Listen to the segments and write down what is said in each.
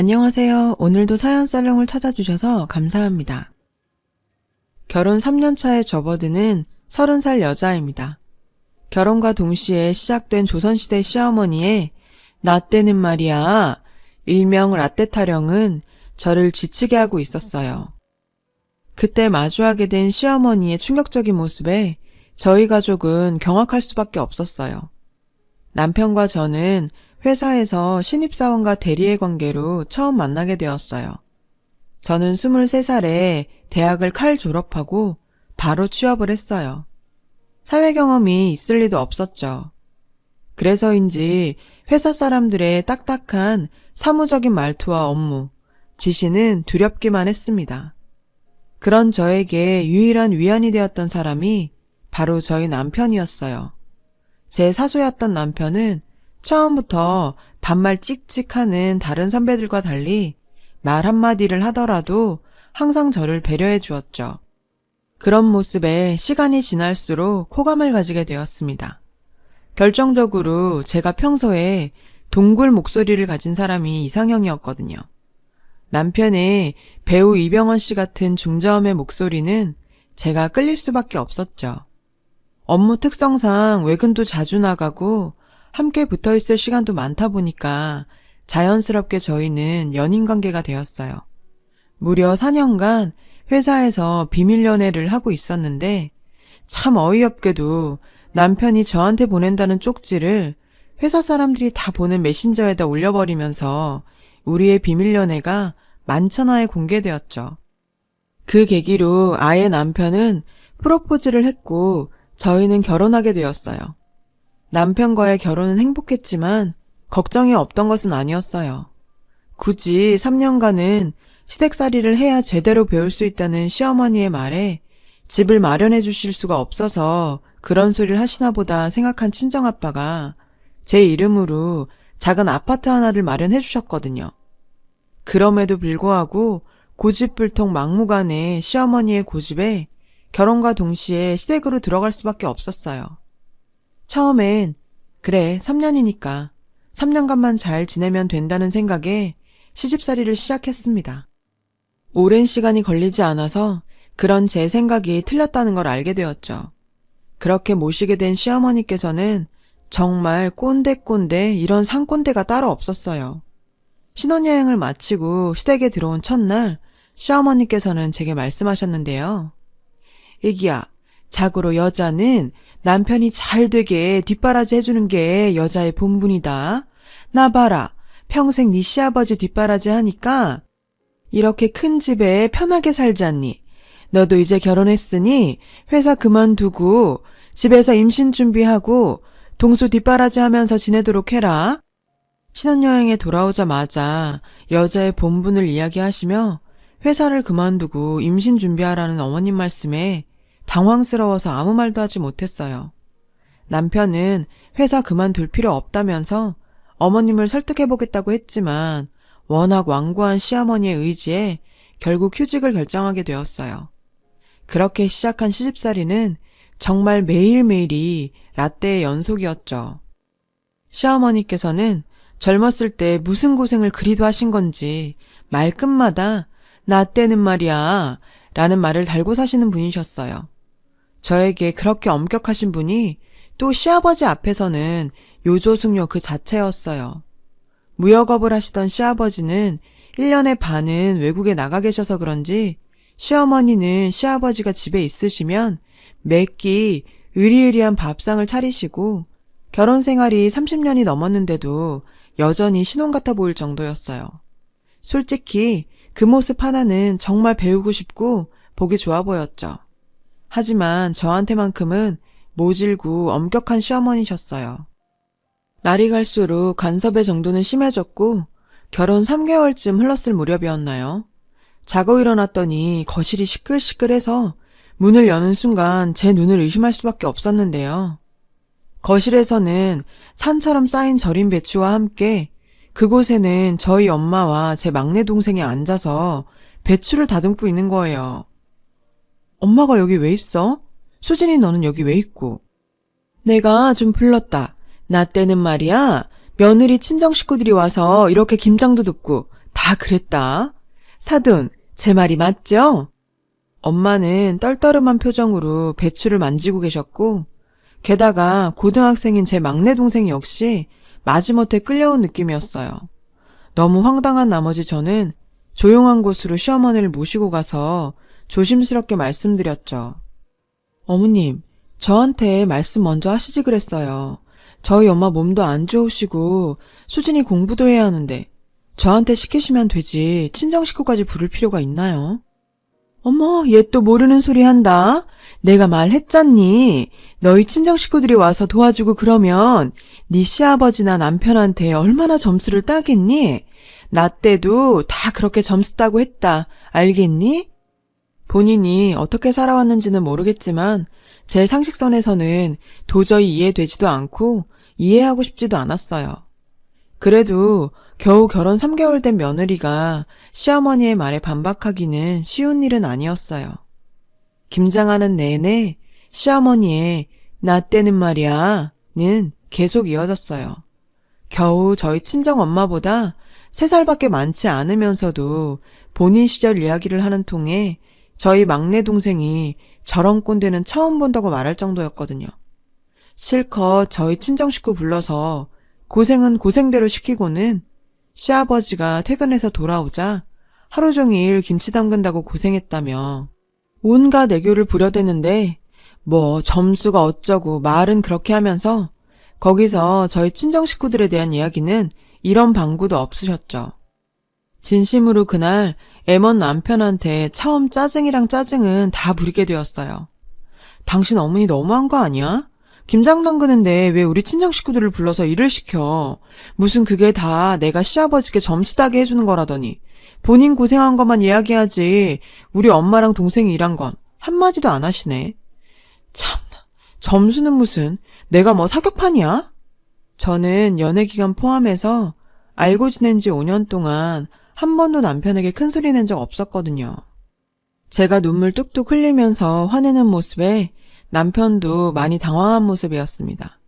안녕하세요. 오늘도 사연살롱을 찾아주셔서 감사합니다. 결혼 3년 차에 접어드는 30살 여자입니다. 결혼과 동시에 시작된 조선시대 시어머니의 나 때는 말이야, 일명 라떼 타령은 저를 지치게 하고 있었어요. 그때 마주하게 된 시어머니의 충격적인 모습에 저희 가족은 경악할 수밖에 없었어요. 남편과 저는 회사에서 신입사원과 대리의 관계로 처음 만나게 되었어요. 저는 23살에 대학을 칼 졸업하고 바로 취업을 했어요. 사회 경험이 있을 리도 없었죠. 그래서인지 회사 사람들의 딱딱한 사무적인 말투와 업무, 지시는 두렵기만 했습니다. 그런 저에게 유일한 위안이 되었던 사람이 바로 저희 남편이었어요. 제 사수였던 남편은 처음부터 반말 찍찍하는 다른 선배들과 달리 말 한마디를 하더라도 항상 저를 배려해 주었죠. 그런 모습에 시간이 지날수록 호감을 가지게 되었습니다. 결정적으로 제가 평소에 동굴 목소리를 가진 사람이 이상형이었거든요. 남편의 배우 이병헌 씨 같은 중저음의 목소리는 제가 끌릴 수밖에 없었죠. 업무 특성상 외근도 자주 나가고 함께 붙어 있을 시간도 많다 보니까 자연스럽게 저희는 연인 관계가 되었어요. 무려 4년간 회사에서 비밀 연애를 하고 있었는데 참 어이없게도 남편이 저한테 보낸다는 쪽지를 회사 사람들이 다 보는 메신저에다 올려버리면서 우리의 비밀 연애가 만천하에 공개되었죠. 그 계기로 아예 남편은 프로포즈를 했고 저희는 결혼하게 되었어요. 남편과의 결혼은 행복했지만 걱정이 없던 것은 아니었어요. 굳이 3년간은 시댁살이를 해야 제대로 배울 수 있다는 시어머니의 말에 집을 마련해 주실 수가 없어서 그런 소리를 하시나 보다 생각한 친정아빠가 제 이름으로 작은 아파트 하나를 마련해 주셨거든요. 그럼에도 불구하고 고집불통 막무가내 시어머니의 고집에 결혼과 동시에 시댁으로 들어갈 수밖에 없었어요. 처음엔 그래 3년이니까 3년간만 잘 지내면 된다는 생각에 시집살이를 시작했습니다. 오랜 시간이 걸리지 않아서 그런 제 생각이 틀렸다는 걸 알게 되었죠. 그렇게 모시게 된 시어머니께서는 정말 꼰대 이런 상꼰대가 따로 없었어요. 신혼여행을 마치고 시댁에 들어온 첫날 시어머니께서는 제게 말씀하셨는데요. 애기야, 자고로 여자는 남편이 잘 되게 뒷바라지 해주는 게 여자의 본분이다. 나 봐라, 평생 네 시아버지 뒷바라지 하니까 이렇게 큰 집에 편하게 살지 않니? 너도 이제 결혼했으니 회사 그만두고 집에서 임신 준비하고 동수 뒷바라지 하면서 지내도록 해라. 신혼여행에 돌아오자마자 여자의 본분을 이야기하시며 회사를 그만두고 임신 준비하라는 어머님 말씀에 당황스러워서 아무 말도 하지 못했어요. 남편은 회사 그만둘 필요 없다면서 어머님을 설득해보겠다고 했지만 워낙 완고한 시어머니의 의지에 결국 휴직을 결정하게 되었어요. 그렇게 시작한 시집살이는 정말 매일매일이 라떼의 연속이었죠. 시어머니께서는 젊었을 때 무슨 고생을 그리도 하신 건지 말끝마다 나 때는 말이야 라는 말을 달고 사시는 분이셨어요. 저에게 그렇게 엄격하신 분이 또 시아버지 앞에서는 요조숙녀 그 자체였어요. 무역업을 하시던 시아버지는 1년의 반은 외국에 나가 계셔서 그런지 시어머니는 시아버지가 집에 있으시면 매끼 으리으리한 밥상을 차리시고 결혼 생활이 30년이 넘었는데도 여전히 신혼 같아 보일 정도였어요. 솔직히 그 모습 하나는 정말 배우고 싶고 보기 좋아 보였죠. 하지만 저한테만큼은 모질고 엄격한 시어머니셨어요. 날이 갈수록 간섭의 정도는 심해졌고 결혼 3개월쯤 흘렀을 무렵이었나요? 자고 일어났더니 거실이 시끌시끌해서 문을 여는 순간 제 눈을 의심할 수밖에 없었는데요. 거실에서는 산처럼 쌓인 절인 배추와 함께 그곳에는 저희 엄마와 제 막내 동생이 앉아서 배추를 다듬고 있는 거예요. 엄마가 여기 왜 있어? 수진이 너는 여기 왜 있고? 내가 좀 불렀다. 나 때는 말이야 며느리 친정 식구들이 와서 이렇게 김장도 돕고 다 다 그랬다. 사돈, 제 말이 맞죠? 엄마는 떨떠름한 표정으로 배추를 만지고 계셨고, 게다가 고등학생인 제 막내 동생 역시 마지못해 끌려온 느낌이었어요. 너무 황당한 나머지 저는 조용한 곳으로 시어머니를 모시고 가서 조심스럽게 말씀드렸죠. 어머님, 저한테 말씀 먼저 하시지 그랬어요. 저희 엄마 몸도 안 좋으시고 수진이 공부도 해야 하는데 저한테 시키시면 되지 친정 식구까지 부를 필요가 있나요? 어머, 얘 또 모르는 소리 한다. 내가 말했잖니. 너희 친정 식구들이 와서 도와주고 그러면 네 시아버지나 남편한테 얼마나 점수를 따겠니? 나 때도 다 그렇게 점수 따고 했다. 알겠니? 본인이 어떻게 살아왔는지는 모르겠지만 제 상식선에서는 도저히 이해되지도 않고 이해하고 싶지도 않았어요. 그래도 겨우 결혼 3개월 된 며느리가 시어머니의 말에 반박하기는 쉬운 일은 아니었어요. 김장하는 내내 시어머니의 나 때는 말이야는 계속 이어졌어요. 겨우 저희 친정 엄마보다 3살밖에 많지 않으면서도 본인 시절 이야기를 하는 통에 저희 막내 동생이 저런 꼰대는 처음 본다고 말할 정도였거든요. 실컷 저희 친정 식구 불러서 고생은 고생대로 시키고는 시아버지가 퇴근해서 돌아오자 하루 종일 김치 담근다고 고생했다며 온갖 애교를 부려대는데 뭐 점수가 어쩌고 말은 그렇게 하면서 거기서 저희 친정 식구들에 대한 이야기는 이런 방구도 없으셨죠. 진심으로 그날 애먼 남편한테 처음 짜증이랑 짜증은 다 부리게 되었어요. 당신 어머니 너무한 거 아니야? 김장 담그는데 왜 우리 친정 식구들을 불러서 일을 시켜? 무슨 그게 다 내가 시아버지께 점수 따게 해주는 거라더니 본인 고생한 것만 이야기하지 우리 엄마랑 동생이 일한 건 한마디도 안 하시네. 참나, 점수는 무슨 내가 뭐 사격판이야? 저는 연애기간 포함해서 알고 지낸 지 5년 동안 한 번도 남편에게 큰 소리 낸 적 없었거든요. 제가 눈물 뚝뚝 흘리면서 화내는 모습에 남편도 많이 당황한 모습이었습니다.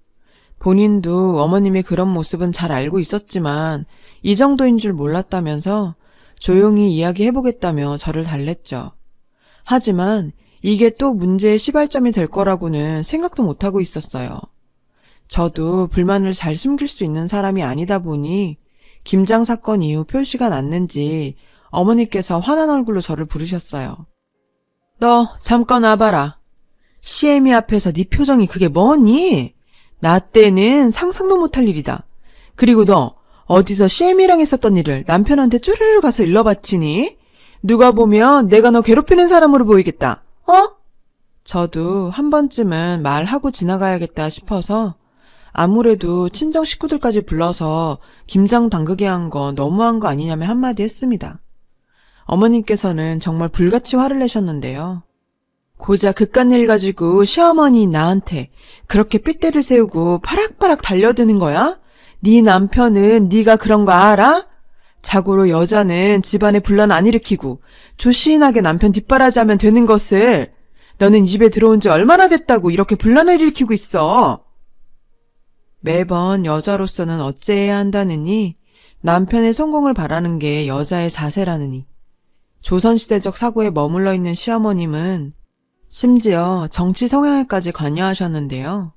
본인도 어머님의 그런 모습은 잘 알고 있었지만 이 정도인 줄 몰랐다면서 조용히 이야기해보겠다며 저를 달랬죠. 하지만 이게 또 문제의 시발점이 될 거라고는 생각도 못하고 있었어요. 저도 불만을 잘 숨길 수 있는 사람이 아니다 보니 김장 사건 이후 표시가 났는지 어머니께서 화난 얼굴로 저를 부르셨어요. 너 잠깐 와봐라. 시애미 앞에서 네 표정이 그게 뭐니? 나 때는 상상도 못할 일이다. 그리고 너 어디서 시애미랑 했었던 일을 남편한테 쪼르르 가서 일러바치니? 누가 보면 내가 너 괴롭히는 사람으로 보이겠다. 어? 저도 한 번쯤은 말하고 지나가야겠다 싶어서 아무래도 친정 식구들까지 불러서 김장 담그게 한 거 너무한 거 아니냐며 한마디 했습니다. 어머님께서는 정말 불같이 화를 내셨는데요. 고작 그깟 일 가지고 시어머니 나한테 그렇게 삘대를 세우고 파락파락 달려드는 거야? 네 남편은 네가 그런 거 알아? 자고로 여자는 집안에 분란 안 일으키고 조신하게 남편 뒷바라지하면 되는 것을 너는 이 집에 들어온 지 얼마나 됐다고 이렇게 분란을 일으키고 있어? 매번 여자로서는 어째야 한다느니 남편의 성공을 바라는 게 여자의 자세라느니 조선시대적 사고에 머물러 있는 시어머님은 심지어 정치 성향에까지 관여하셨는데요.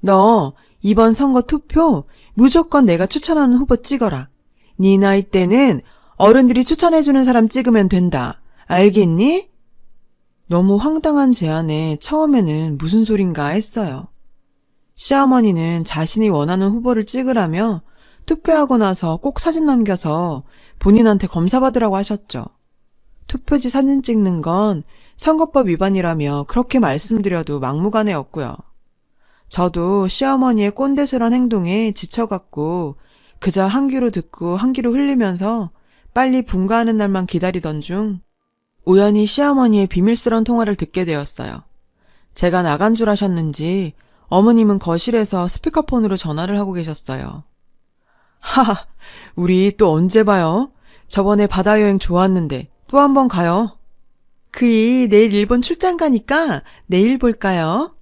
너 이번 선거 투표 무조건 내가 추천하는 후보 찍어라. 네 나이 때는 어른들이 추천해주는 사람 찍으면 된다. 알겠니? 너무 황당한 제안에 처음에는 무슨 소린가 했어요. 시어머니는 자신이 원하는 후보를 찍으라며 투표하고 나서 꼭 사진 남겨서 본인한테 검사받으라고 하셨죠. 투표지 사진 찍는 건 선거법 위반이라며 그렇게 말씀드려도 막무가내였고요. 저도 시어머니의 꼰대스런 행동에 지쳐갖고 그저 한 귀로 듣고 한 귀로 흘리면서 빨리 분가하는 날만 기다리던 중 우연히 시어머니의 비밀스런 통화를 듣게 되었어요. 제가 나간 줄 아셨는지 어머님은 거실에서 스피커폰으로 전화를 하고 계셨어요. 하하, 우리 또 언제 봐요? 저번에 바다 여행 좋았는데 또 한 번 가요. 그이 내일 일본 출장 가니까 내일 볼까요?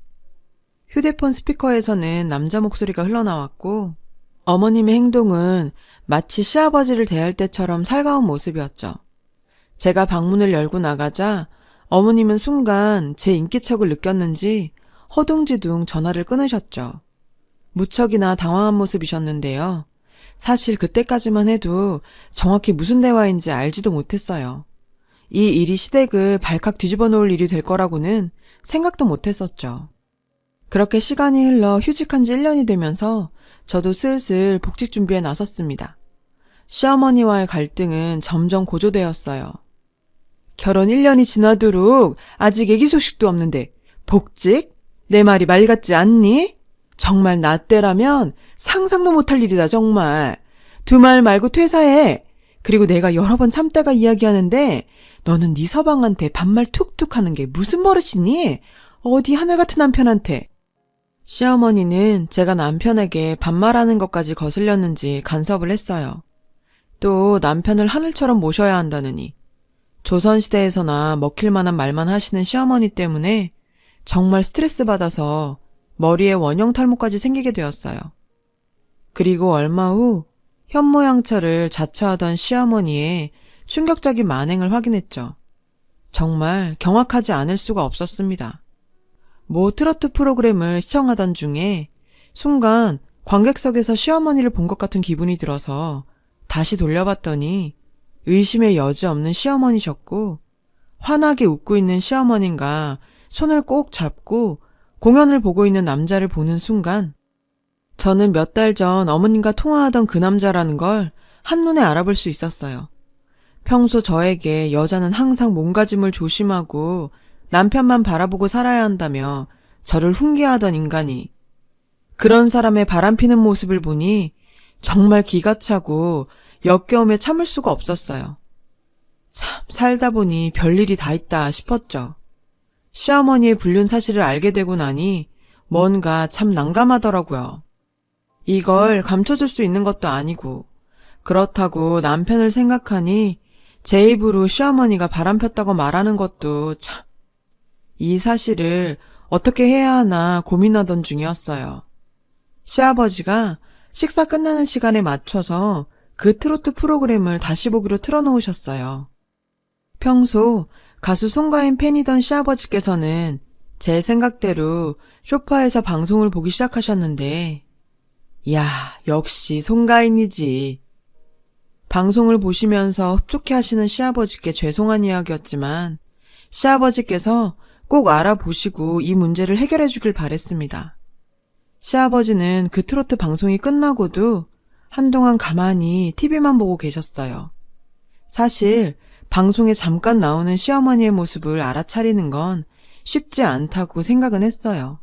휴대폰 스피커에서는 남자 목소리가 흘러나왔고 어머님의 행동은 마치 시아버지를 대할 때처럼 살가운 모습이었죠. 제가 방문을 열고 나가자 어머님은 순간 제 인기척을 느꼈는지 허둥지둥 전화를 끊으셨죠. 무척이나 당황한 모습이셨는데요. 사실 그때까지만 해도 정확히 무슨 대화인지 알지도 못했어요. 이 일이 시댁을 발칵 뒤집어 놓을 일이 될 거라고는 생각도 못했었죠. 그렇게 시간이 흘러 휴직한 지 1년이 되면서 저도 슬슬 복직 준비에 나섰습니다. 시어머니와의 갈등은 점점 고조되었어요. 결혼 1년이 지나도록 아직 애기 소식도 없는데 복직? 내 말이 말 같지 않니? 정말 나 때라면 상상도 못할 일이다 정말. 두 말 말고 퇴사해. 그리고 내가 여러 번 참다가 이야기하는데 너는 네 서방한테 반말 툭툭 하는 게 무슨 버릇이니? 어디 하늘 같은 남편한테. 시어머니는 제가 남편에게 반말하는 것까지 거슬렸는지 간섭을 했어요. 또 남편을 하늘처럼 모셔야 한다느니. 조선시대에서나 먹힐 만한 말만 하시는 시어머니 때문에 정말 스트레스 받아서 머리에 원형 탈모까지 생기게 되었어요. 그리고 얼마 후 현모양처를 자처하던 시어머니의 충격적인 만행을 확인했죠. 정말 경악하지 않을 수가 없었습니다. 모 트로트 프로그램을 시청하던 중에 순간 관객석에서 시어머니를 본 것 같은 기분이 들어서 다시 돌려봤더니 의심의 여지 없는 시어머니셨고 환하게 웃고 있는 시어머님과 손을 꼭 잡고 공연을 보고 있는 남자를 보는 순간 저는 몇 달 전 어머님과 통화하던 그 남자라는 걸 한눈에 알아볼 수 있었어요. 평소 저에게 여자는 항상 몸가짐을 조심하고 남편만 바라보고 살아야 한다며 저를 훈계하던 인간이 그런 사람의 바람피는 모습을 보니 정말 기가 차고 역겨우며 참을 수가 없었어요. 참 살다 보니 별일이 다 있다 싶었죠. 시어머니의 불륜 사실을 알게 되고 나니 뭔가 참 난감하더라고요. 이걸 감춰줄 수 있는 것도 아니고 그렇다고 남편을 생각하니 제 입으로 시어머니가 바람폈다고 말하는 것도 참 이 사실을 어떻게 해야 하나 고민하던 중이었어요. 시아버지가 식사 끝나는 시간에 맞춰서 그 트로트 프로그램을 다시 보기로 틀어놓으셨어요. 평소 가수 송가인 팬이던 시아버지께서는 제 생각대로 소파에서 방송을 보기 시작하셨는데 야, 역시 송가인이지. 방송을 보시면서 흡족해 하시는 시아버지께 죄송한 이야기였지만 시아버지께서 꼭 알아보시고 이 문제를 해결해 주길 바랬습니다. 시아버지는 그 트로트 방송이 끝나고도 한동안 가만히 TV만 보고 계셨어요. 사실 방송에 잠깐 나오는 시어머니의 모습을 알아차리는 건 쉽지 않다고 생각은 했어요.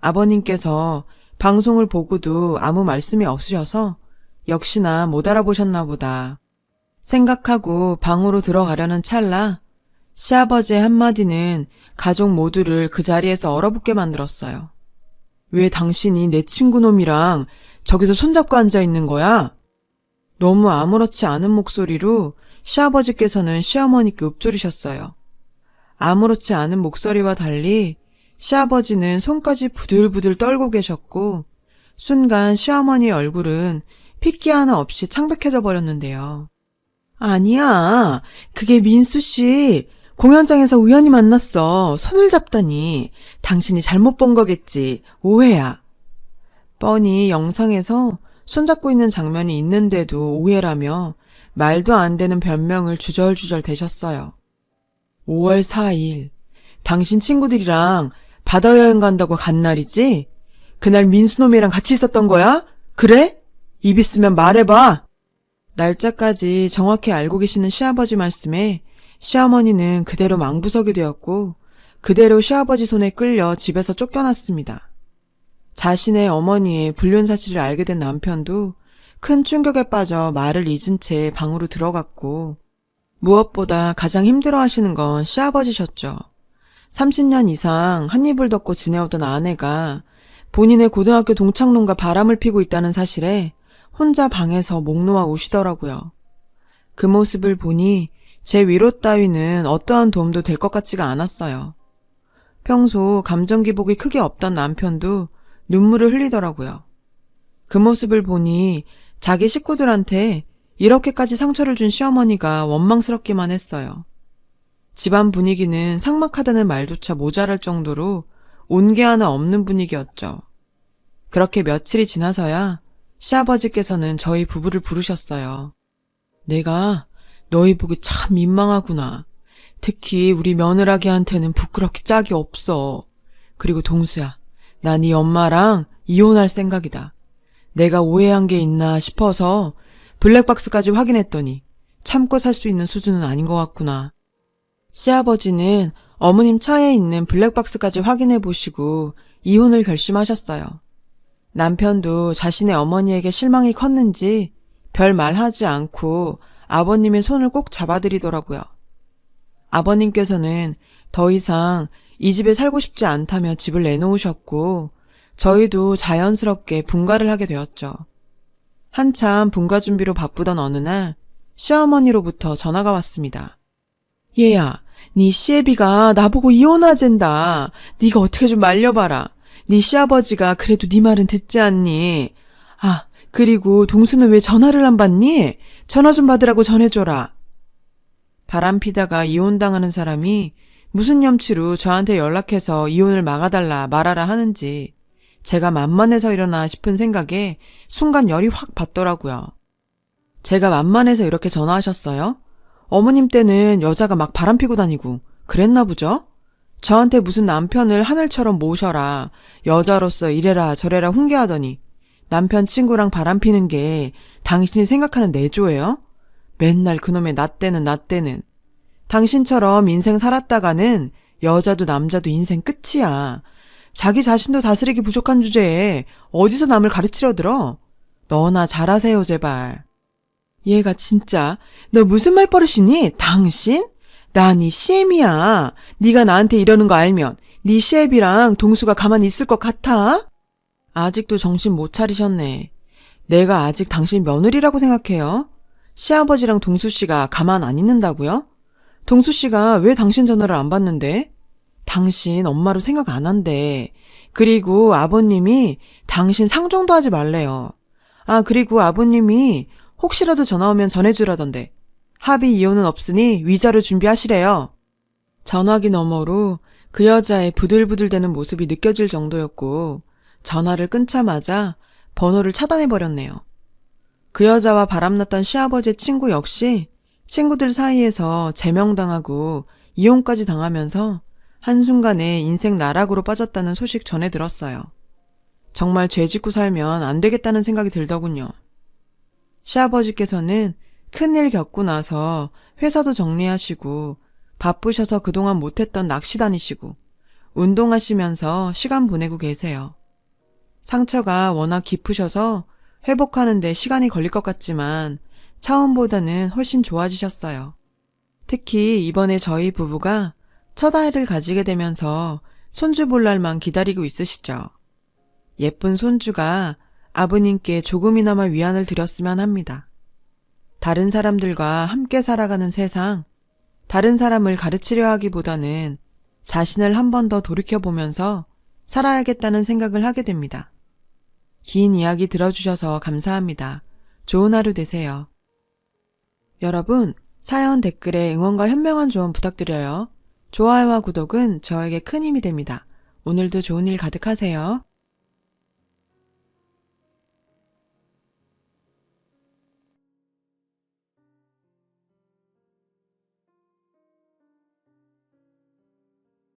아버님께서 방송을 보고도 아무 말씀이 없으셔서 역시나 못 알아보셨나 보다 생각하고 방으로 들어가려는 찰나 시아버지의 한마디는 가족 모두를 그 자리에서 얼어붙게 만들었어요. 왜 당신이 내 친구 놈이랑 저기서 손잡고 앉아 있는 거야? 너무 아무렇지 않은 목소리로 시아버지께서는 시어머니께 읊조리셨어요. 아무렇지 않은 목소리와 달리 시아버지는 손까지 부들부들 떨고 계셨고 순간 시어머니의 얼굴은 핏기 하나 없이 창백해져 버렸는데요. 아니야, 그게 민수씨. 공연장에서 우연히 만났어. 손을 잡다니. 당신이 잘못 본 거겠지. 오해야. 뻔히 영상에서 손잡고 있는 장면이 있는데도 오해라며 말도 안 되는 변명을 주절주절 대셨어요. 5월 4일, 당신 친구들이랑 바다 여행 간다고 간 날이지? 그날 민수놈이랑 같이 있었던 거야? 그래? 입 있으면 말해봐. 날짜까지 정확히 알고 계시는 시아버지 말씀에 시어머니는 그대로 망부석이 되었고 그대로 시아버지 손에 끌려 집에서 쫓겨났습니다. 자신의 어머니의 불륜 사실을 알게 된 남편도 큰 충격에 빠져 말을 잊은 채 방으로 들어갔고 무엇보다 가장 힘들어하시는 건 시아버지셨죠. 30년 이상 한 입을 덮고 지내오던 아내가 본인의 고등학교 동창놈과 바람을 피고 있다는 사실에 혼자 방에서 목 놓아 우시더라고요. 그 모습을 보니 제 위로 따위는 어떠한 도움도 될 것 같지가 않았어요. 평소 감정 기복이 크게 없던 남편도 눈물을 흘리더라고요. 그 모습을 보니 자기 식구들한테 이렇게까지 상처를 준 시어머니가 원망스럽기만 했어요. 집안 분위기는 삭막하다는 말조차 모자랄 정도로 온게 하나 없는 분위기였죠. 그렇게 며칠이 지나서야 시아버지께서는 저희 부부를 부르셨어요. 내가 너희 보기 참 민망하구나. 특히 우리 며느라기한테는 부끄럽기 짝이 없어. 그리고 동수야, 나 네 엄마랑 이혼할 생각이다. 내가 오해한 게 있나 싶어서 블랙박스까지 확인했더니 참고 살 수 있는 수준은 아닌 것 같구나. 시아버지는 어머님 차에 있는 블랙박스까지 확인해 보시고 이혼을 결심하셨어요. 남편도 자신의 어머니에게 실망이 컸는지 별 말하지 않고 아버님의 손을 꼭 잡아드리더라고요. 아버님께서는 더 이상 이 집에 살고 싶지 않다며 집을 내놓으셨고 저희도 자연스럽게 분가를 하게 되었죠. 한참 분가 준비로 바쁘던 어느 날 시어머니로부터 전화가 왔습니다. 얘야, 네 시애비가 나보고 이혼하잔다. 네가 어떻게 좀 말려봐라. 네 시아버지가 그래도 네 말은 듣지 않니? 아, 그리고 동수는 왜 전화를 안 받니? 전화 좀 받으라고 전해줘라. 바람피다가 이혼당하는 사람이 무슨 염치로 저한테 연락해서 이혼을 막아달라 말하라 하는지 제가 만만해서 이러나 싶은 생각에 순간 열이 확 받더라고요. 제가 만만해서 이렇게 전화하셨어요? 어머님 때는 여자가 막 바람피고 다니고 그랬나 보죠? 저한테 무슨 남편을 하늘처럼 모셔라, 여자로서 이래라 저래라 훈계하더니 남편 친구랑 바람피는 게 당신이 생각하는 내조예요? 맨날 그놈의 나 때는. 당신처럼 인생 살았다가는 여자도 남자도 인생 끝이야. 자기 자신도 다스리기 부족한 주제에 어디서 남을 가르치려 들어? 너나 잘하세요 제발. 얘가 진짜 너 무슨 말버릇이니? 당신? 나 네 시엠이야. 네가 나한테 이러는 거 알면 네 시애비랑 동수가 가만히 있을 것 같아? 아직도 정신 못 차리셨네. 내가 아직 당신 며느리라고 생각해요? 시아버지랑 동수씨가 가만 안 있는다고요? 동수씨가 왜 당신 전화를 안 받는데? 당신 엄마로 생각 안 한대. 그리고 아버님이 당신 상종도 하지 말래요. 아, 그리고 아버님이 혹시라도 전화 오면 전해주라던데. 합의 이혼은 없으니 위자료 준비하시래요. 전화기 너머로 그 여자의 부들부들대는 모습이 느껴질 정도였고 전화를 끊자마자 번호를 차단해버렸네요. 그 여자와 바람났던 시아버지의 친구 역시 친구들 사이에서 제명당하고 이혼까지 당하면서 한순간에 인생 나락으로 빠졌다는 소식 전해 들었어요. 정말 죄 짓고 살면 안 되겠다는 생각이 들더군요. 시아버지께서는 큰일 겪고 나서 회사도 정리하시고 바쁘셔서 그동안 못했던 낚시 다니시고 운동하시면서 시간 보내고 계세요. 상처가 워낙 깊으셔서 회복하는 데 시간이 걸릴 것 같지만 차원보다는 훨씬 좋아지셨어요. 특히 이번에 저희 부부가 첫 아이를 가지게 되면서 손주 볼 날만 기다리고 있으시죠. 예쁜 손주가 아버님께 조금이나마 위안을 드렸으면 합니다. 다른 사람들과 함께 살아가는 세상, 다른 사람을 가르치려 하기보다는 자신을 한 번 더 돌이켜보면서 살아야겠다는 생각을 하게 됩니다. 긴 이야기 들어주셔서 감사합니다. 좋은 하루 되세요. 여러분, 사연 댓글에 응원과 현명한 조언 부탁드려요. 좋아요와 구독은 저에게 큰 힘이 됩니다. 오늘도 좋은 일 가득하세요.